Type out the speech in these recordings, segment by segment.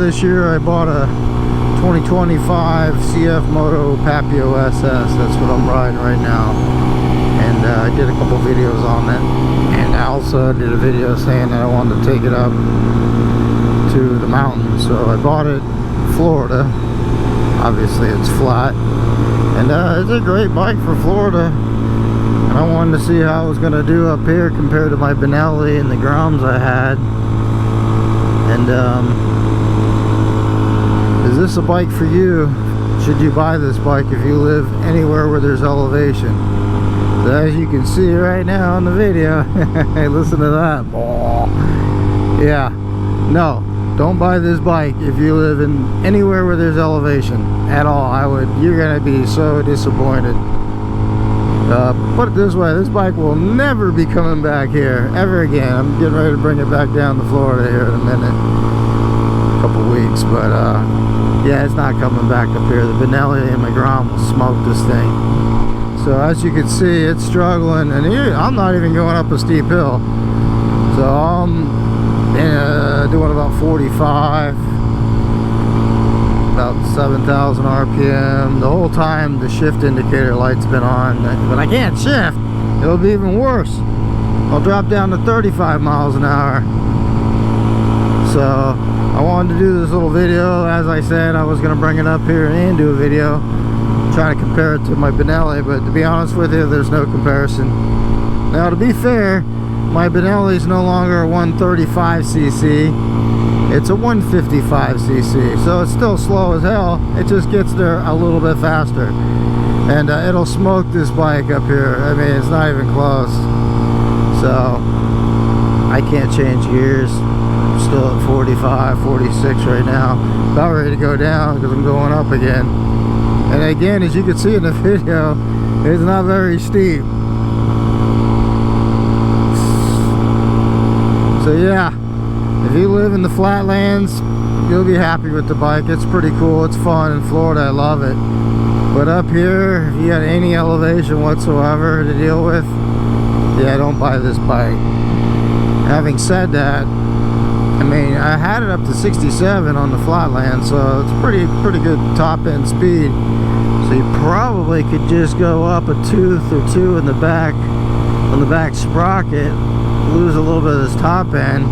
this year I bought a 2025 CFMOTO Papio SS. That's what I'm riding right now. And I did a couple videos on it. And I also did a video saying that I wanted to take it up to the mountains. So I bought it in Florida. Obviously it's flat. And it's a great bike for Florida. And I wanted to see how I was going to do up here compared to my Benelli and the Groms I had. And is this a bike for you? Should you buy this bike if you live anywhere where there's elevation? So as you can see right now in the video, hey, listen to that. Oh. Yeah, no, don't buy this bike if you live in anywhere where there's elevation at all. You're gonna be so disappointed. Put it this way, this bike will never be coming back here ever again. I'm getting ready to bring it back down to Florida here in a minute, a couple weeks, but yeah, it's not coming back up here. The Benelli and my Grom will smoke this thing. So as you can see, it's struggling, and here I'm not even going up a steep hill. So I'm doing about 45, about 7,000 RPM. The whole time the shift indicator light's been on, but I can't shift. It'll be even worse. I'll drop down to 35 miles an hour. So I wanted to do this little video. As I said, I was going to bring it up here and do a video trying to compare it to my Benelli, but to be honest with you, there's no comparison. Now to be fair, my Benelli is no longer a 135cc. It's a 155cc, so it's still slow as hell. It just gets there a little bit faster, and it'll smoke this bike up here. I mean, it's not even close. So I can't change gears. I'm still at 45, 46 right now. About ready to go down because I'm going up again. And again, as you can see in the video, it's not very steep. So yeah, if you live in the flatlands, you'll be happy with the bike. It's pretty cool. It's fun in Florida. I love it. But up here, if you got any elevation whatsoever to deal with, yeah, don't buy this bike. Having said that, I mean, I had it up to 67 on the flatland, so it's pretty good top end speed. So you probably could just go up a tooth or two in the back, on the back sprocket, lose a little bit of this top end,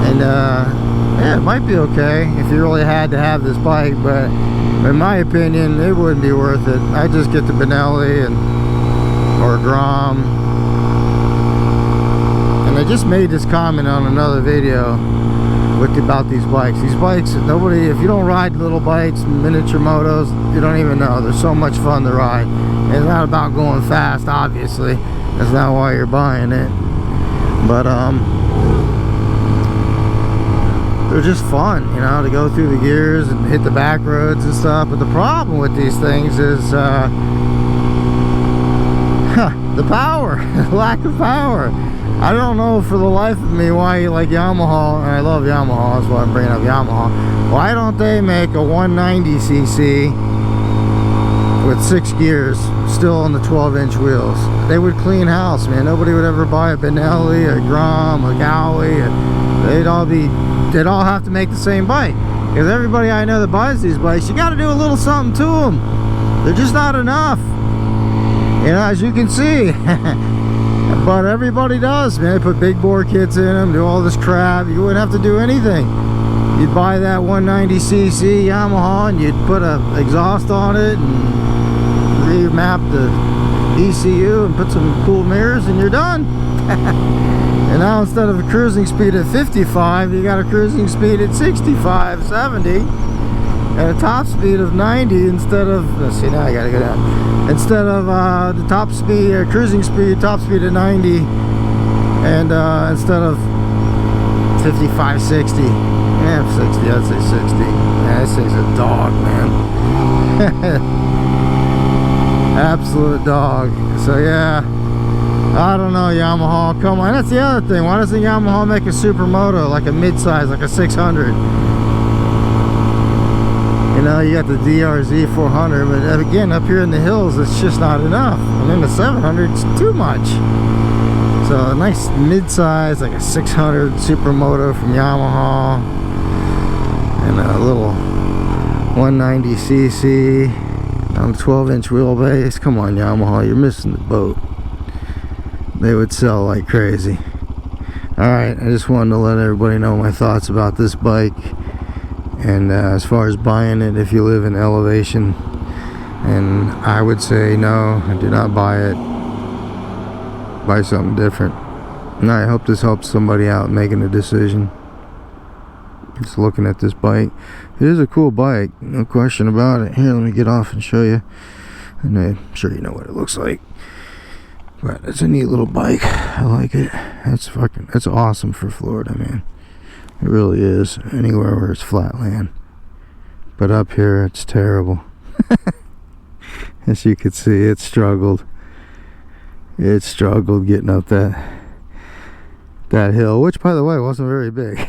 and yeah, it might be okay if you really had to have this bike. But in my opinion, it wouldn't be worth it. I just get the Benelli or a Grom. And I just made this comment on another video about these bikes. These bikes, nobody, if you don't ride little bikes, miniature motos, you don't even know. They're so much fun to ride. And it's not about going fast, obviously. That's not why you're buying it. But they're just fun, you know, to go through the gears and hit the back roads and stuff. But the problem with these things is the power, lack of power. I don't know for the life of me why you like Yamaha, and I love Yamaha, that's why I'm bringing up Yamaha. Why don't they make a 190cc with 6 gears still on the 12-inch wheels? They would clean house, man. Nobody would ever buy a Benelli, a Grom, a Gowie. They'd all have to make the same bike. Because everybody I know that buys these bikes, you got to do a little something to them. They're just not enough. You know, as you can see. But everybody does, man. They put big bore kits in them, do all this crap. You wouldn't have to do anything. You'd buy that 190cc Yamaha and you'd put an exhaust on it and remap the ECU and put some cool mirrors and you're done. And now instead of a cruising speed at 55, you got a cruising speed at 65, 70, and a top speed of 90 instead of, let's see, now I gotta go down. Instead of the top speed, cruising speed, top speed at 90, and instead of 55, 60, yeah, 60, I'd say 60. Yeah, this thing's a dog, man. Absolute dog. So yeah, I don't know, Yamaha, come on. That's the other thing. Why doesn't Yamaha make a supermoto, like a mid-size, like a 600? You know, you got the DRZ 400, but again, up here in the hills, it's just not enough. And then the 700 is too much. So a nice mid-size, like a 600 supermoto from Yamaha. and a little 190cc on a 12-inch wheelbase. Come on, Yamaha, you're missing the boat. They would sell like crazy. Alright, I just wanted to let everybody know my thoughts about this bike. And as far as buying it, if you live in elevation, and I would say no, do not buy it. Buy something different. And I hope this helps somebody out making a decision. Just looking at this bike, it is a cool bike, no question about it. Here, let me get off and show you, and I'm sure you know what it looks like. But it's a neat little bike. I like it. It's awesome for Florida, man. It really is. Anywhere where it's flat land, but up here it's terrible. As you can see, it struggled getting up that hill, which by the way wasn't very big.